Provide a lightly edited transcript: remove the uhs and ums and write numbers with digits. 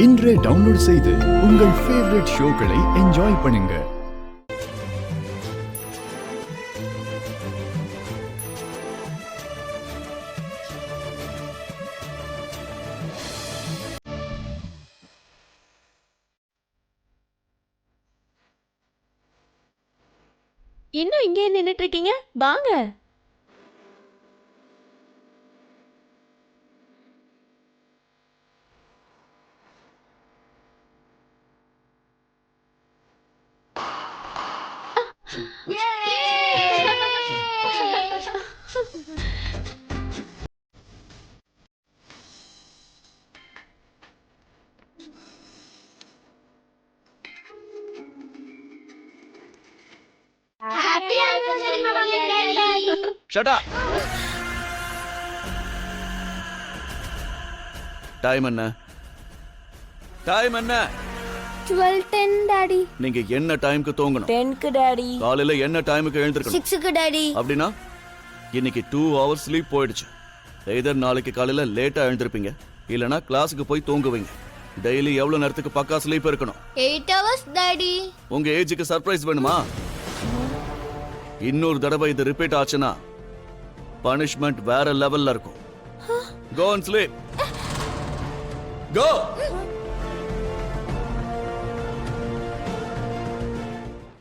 இன்றே டவுன்லோட் செய்து உங்கள் ஃபேவரட் ஷோக்களை என்ஜாய் பண்ணுங்க. இன்னும் இங்கே நின்னுட்டு இருக்கீங்க? வாங்க. Shut up. டைம் என்ன? 12:10 டாடி. நீங்க என்ன டைம்க்கு தூங்கணும்? 10க்கு டாடி. காலையில என்ன டைமுக்கு எழுந்திருக்கணும்? 6க்கு டாடி. அப்படின்னா இன்னைக்கு 2 hours ஸ்லீப் போயிடுச்சு. எதர் நாளைக்கு காலையில லேட்டா எழுந்திருப்பீங்க, இல்லனா கிளாஸுக்கு போய் தூங்குவீங்க. டெய்லி எவ்வளவு நேரத்துக்கு பக்கா ஸ்லீப் இருக்கணும்? 8 hours டாடி. உங்க ஏஜுக்கு சர்ப்ரைஸ் வேணுமா? இன்னொரு தடவை இது ரிப்பீட் ஆச்சுன்னா பனிஷ்மெண்ட் வேற லெவல்ல இருக்கும். Go and sleep. Go.